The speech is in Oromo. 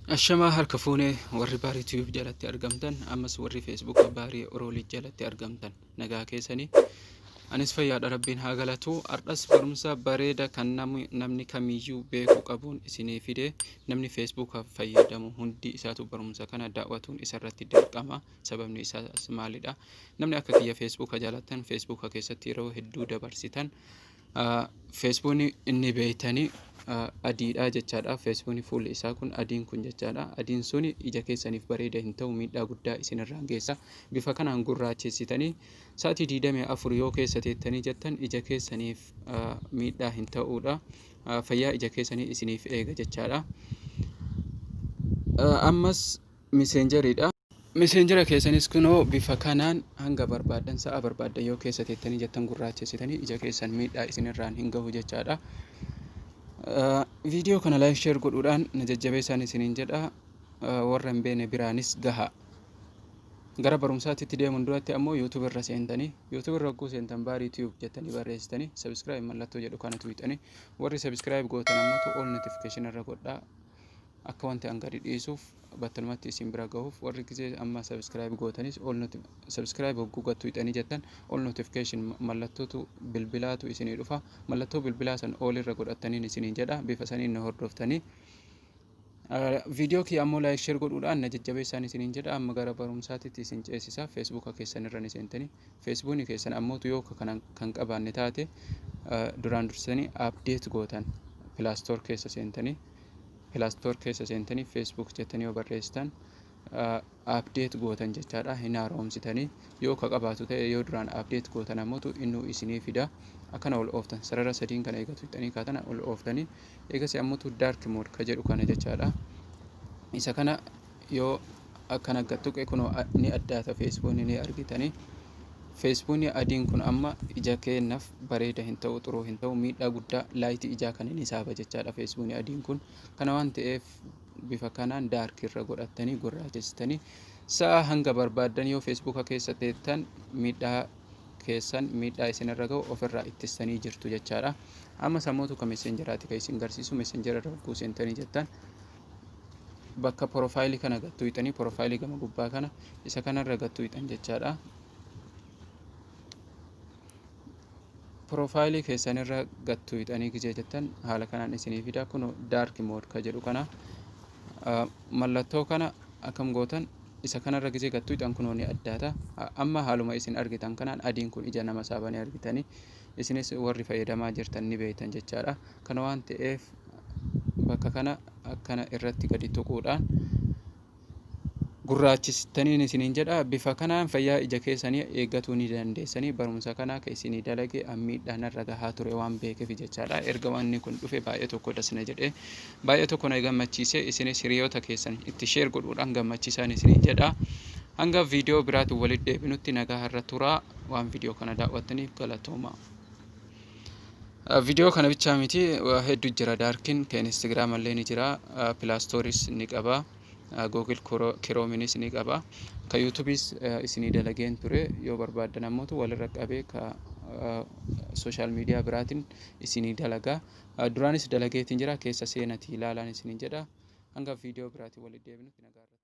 Ashamaa harka fuunee warri baarii tiyuub jalatti argamtan ammas warri feesbuuk baarii oroolii jalatti argamtan nagaa keessanii anis fayyaadha rabbiin haa galatu. Ardhas barumsa bareeda kan namni kamiyyuu beekuu qabuun isinii fide namni feesbuukaaf fayyadamu hundi isaatu barumsa kana daawwatuun isarratti dirqama. Sababni isaas maalidha? Namni akka kiyya feesbuuka jaalattan feesbuuka keessatti yeroo hedduu dabarsitan feesbuukni inni beeytanii adiidha jechaadha. Feesbuukni fuulli isaa kun adiin kun jechaadha. Adiin suni ija keessaniif bareeda hin ta'u, miidhaa guddaa isinirraan geessa. Bifa kanaan gurraachessitanii sa'atii 24 yoo keessa teettanii jettan ija keessaniif miidhaa hin ta'uudha. Fayyaa ija keessanii isiniif eega jechaadha. Ammas miseenjeriidha. Miseenjera keessanis kunoo bifa kanaan hanga barbaadan sa'a barbaadan yoo keessa teettanii jettan gurraachessitanii ija keessan miidhaa isinirraan hin gahu jechaadha. Viidiyoo kana laayik sheer godhuudhaan na jajjabeessaa isiniin jedha. Warra hin beekne biraanis gaha. Gara barumsaatti deemuun duratti ammoo YouTube irra seentanii YouTube irra hogguu seentan baarii tiyuub jettanii barreessitanii subscribe mallattoo jedhu kana tuwixanii warri subscribe gootan ammoo all notification irra godhaa. Akka wanti hangadi dhiisuuf battalumatti isin bira gahuuf warri gisee amma subscribe gootanis subscribe hogguu gattu hixanii jettan all notification mallattootu bilbilaatu isinii dhufa. Mallattoo bilbilaa san all irra godhattaniin isiniin jedha. Bifa saniin na hordoftanii viidiyoo kiyya ammoo laayik sheer godhuudhaan na jajjabeessaa isiniin jedha. Amma gara barumsaatitti isin ceesisa. Feesbuuka keessan irra ni seentanii feesbuukni keessan ammootu yoo kan qabaanne taate duraan dursanii update gootan Play Store keessa seentanii Play Store keessa seentanii Facebook jettanii yoo barreessitan update gootan jechaadha. Hin haaromsitanii yoo ka qabaatu ta'e yoo duraan update gootan ammootu innuu isinii fida. Akkana ol ooftan sarara sadiin kana eegatu hixanii kaatana ol ooftanii eegasi ammootu dark mode ka jedhu kana jechaadha. Isa kana yoo akkana gattuqe kunoo ni addaata feesbuukni ni argitanii. Feesbuukni adiin kun amma ija keennaaf bareeda hin ta'u, xuruu hin ta'u, miidhaa guddaa laayitii ijaa kan inni saaba jechaadha feesbuukni adiin kun. Kana waan ta'eef bifa kanaan daarkii irra godhattanii gurraachessitanii sa'a hanga barbaadan yoo feesbuuka keessa teettan miidhaa keessan miidhaa isinirra gahu ofirraa ittistanii jirtu jechaadha. Amma sammootu ka messenjeraati kan isin garsiisu. Messenjera irra hogguu seentanii jettan bakka profaayilii kana gattuu hixanii profaayilii gama gubbaa kana isa kanarra gattuu hixan jechaadha. Profaayilii keessanirra gattuu hixanii gisee jettan haala kanaan isinii fida. Kun dark mode ka jedhu kana mallattoo kana akkam gootan isa kanarra gisee gattuu hixan kunoo ni addaata. Amma haaluma isin argitan kanaan adiin kun ija nama saabanii argitanii isinis warri fayyadamaa jirtan ni beektan jechaadha. Kana waan ta'eef bakka kana akkana irratti gadi tuquudhaan gurraachistaniin isiniin jedha. Bifa kanaan fayyaa ija keessanii eeggatuu ni dandeessanii. Barumsa kanaa ka isinii dalage miidhaan irra gahaa ture waan beekeef jechaadha. Erga wanni kun dhufe baay'ee tokko dasna jedhee baay'ee tokko na gammachiise. Isinis hiriyoota keessan itti sheer godhuudhaan gammachiisaan isiniin jedha. Hanga viidiyoo biraatti walitti deebinutti nagaa irra turaa. Waan viidiyoo kana daawwattaniif galatooma. Viidiyoo kana bichaa miti hedduu jira. Daarkiin kan Instagram illee ni jira. Play Stories ni qaba. Google Chromeenis ni qaba. Ka YouTubeis isinii dalageen ture yoo barbaadan ammootu walirra qabee ka social media biraatiin isinii dalagaa. Duraanis dalageetiin jira keessa seenatii ilaalaan isiniin jedha. Hanga viidiyoo biraatti walitti deebinutti nagaa irra